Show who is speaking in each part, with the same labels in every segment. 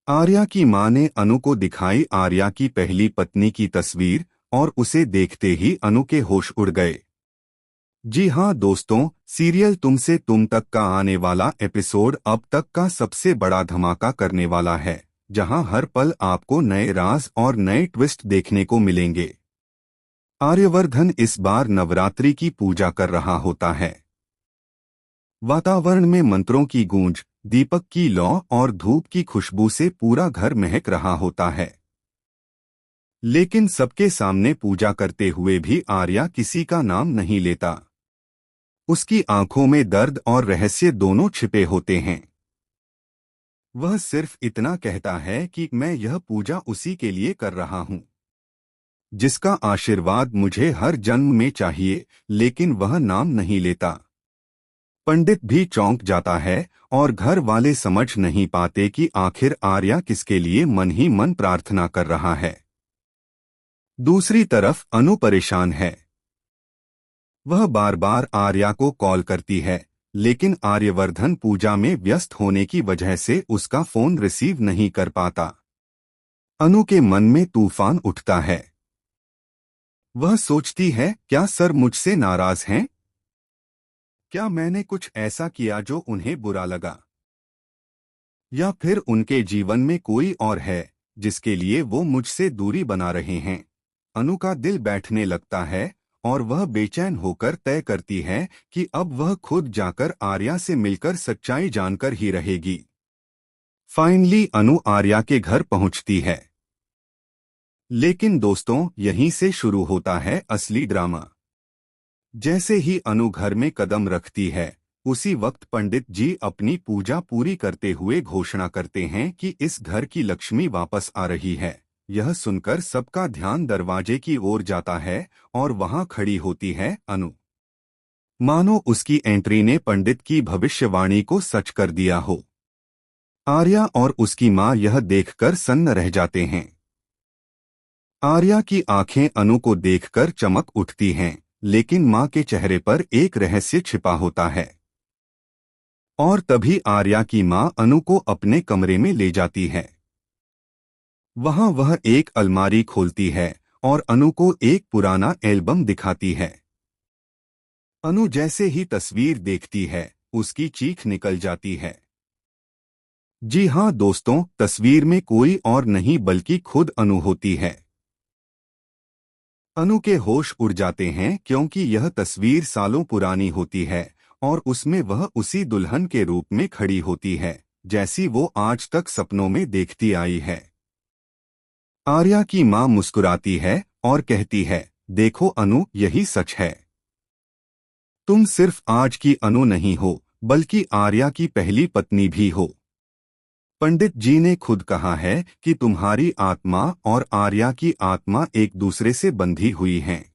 Speaker 1: आर्या की मां ने अनु को दिखाई आर्या की पहली पत्नी की तस्वीर और उसे देखते ही अनु के होश उड़ गए। जी हाँ दोस्तों, सीरियल तुमसे तुम तक का आने वाला एपिसोड अब तक का सबसे बड़ा धमाका करने वाला है, जहां हर पल आपको नए राज और नए ट्विस्ट देखने को मिलेंगे। आर्यवर्धन इस बार नवरात्रि की पूजा कर रहा होता है। वातावरण में मंत्रों की गूंज, दीपक की लौ और धूप की खुशबू से पूरा घर महक रहा होता है। लेकिन सबके सामने पूजा करते हुए भी आर्या किसी का नाम नहीं लेता। उसकी आंखों में दर्द और रहस्य दोनों छिपे होते हैं। वह सिर्फ इतना कहता है कि मैं यह पूजा उसी के लिए कर रहा हूं, जिसका आशीर्वाद मुझे हर जन्म में चाहिए, लेकिन वह नाम नहीं लेता। पंडित भी चौंक जाता है और घर वाले समझ नहीं पाते कि आखिर आर्या किसके लिए मन ही मन प्रार्थना कर रहा है। दूसरी तरफ अनु परेशान है। वह बार बार आर्या को कॉल करती है, लेकिन आर्यवर्धन पूजा में व्यस्त होने की वजह से उसका फोन रिसीव नहीं कर पाता। अनु के मन में तूफान उठता है। वह सोचती है, क्या सर मुझसे नाराज हैं? क्या मैंने कुछ ऐसा किया जो उन्हें बुरा लगा? या फिर उनके जीवन में कोई और है जिसके लिए वो मुझसे दूरी बना रहे हैं? अनु का दिल बैठने लगता है और वह बेचैन होकर तय करती है कि अब वह खुद जाकर आर्या से मिलकर सच्चाई जानकर ही रहेगी। फाइनली अनु आर्या के घर पहुंचती है। लेकिन दोस्तों, यहीं से शुरू होता है असली ड्रामा। जैसे ही अनु घर में कदम रखती है, उसी वक्त पंडित जी अपनी पूजा पूरी करते हुए घोषणा करते हैं कि इस घर की लक्ष्मी वापस आ रही है। यह सुनकर सबका ध्यान दरवाजे की ओर जाता है और वहां खड़ी होती है अनु। मानो उसकी एंट्री ने पंडित की भविष्यवाणी को सच कर दिया हो। आर्या और उसकी मां यह देखकर सन्न रह जाते हैं। आर्या की आंखें अनु को देखकर चमक उठती हैं, लेकिन मां के चेहरे पर एक रहस्य छिपा होता है। और तभी आर्या की मां अनु को अपने कमरे में ले जाती है। वहां वह एक अलमारी खोलती है और अनु को एक पुराना एल्बम दिखाती है। अनु जैसे ही तस्वीर देखती है, उसकी चीख निकल जाती है। जी हां दोस्तों, तस्वीर में कोई और नहीं बल्कि खुद अनु होती है। अनु के होश उड़ जाते हैं क्योंकि यह तस्वीर सालों पुरानी होती है और उसमें वह उसी दुल्हन के रूप में खड़ी होती है, जैसी वो आज तक सपनों में देखती आई है। आर्या की मां मुस्कुराती है और कहती है, देखो अनु, यही सच है। तुम सिर्फ आज की अनु नहीं हो, बल्कि आर्या की पहली पत्नी भी हो। पंडित जी ने खुद कहा है कि तुम्हारी आत्मा और आर्या की आत्मा एक दूसरे से बंधी हुई हैं।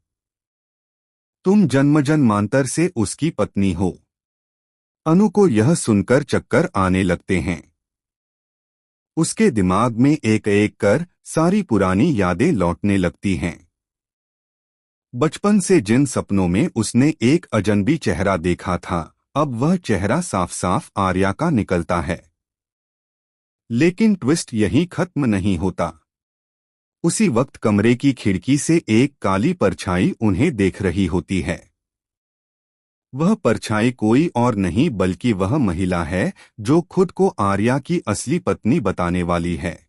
Speaker 1: तुम जन्म जन्मांतर से उसकी पत्नी हो। अनु को यह सुनकर चक्कर आने लगते हैं। उसके दिमाग में एक एक कर सारी पुरानी यादें लौटने लगती हैं। बचपन से जिन सपनों में उसने एक अजनबी चेहरा देखा था, अब वह चेहरा साफ साफ आर्या का निकलता है। लेकिन ट्विस्ट यहीं खत्म नहीं होता। उसी वक्त कमरे की खिड़की से एक काली परछाई उन्हें देख रही होती है। वह परछाई कोई और नहीं बल्कि वह महिला है जो खुद को आर्या की असली पत्नी बताने वाली है।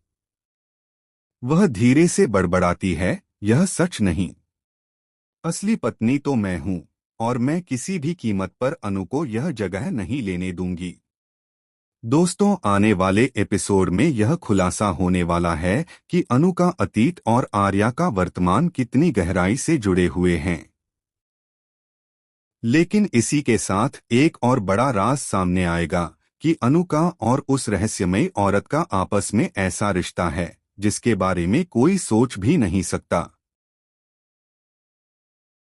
Speaker 1: वह धीरे से बड़बड़ाती है, यह सच नहीं। असली पत्नी तो मैं हूं और मैं किसी भी कीमत पर अनु को यह जगह नहीं लेने दूंगी। दोस्तों, आने वाले एपिसोड में यह खुलासा होने वाला है कि अनु का अतीत और आर्या का वर्तमान कितनी गहराई से जुड़े हुए हैं। लेकिन इसी के साथ एक और बड़ा राज सामने आएगा कि अनु का और उस रहस्यमयी औरत का आपस में ऐसा रिश्ता है जिसके बारे में कोई सोच भी नहीं सकता।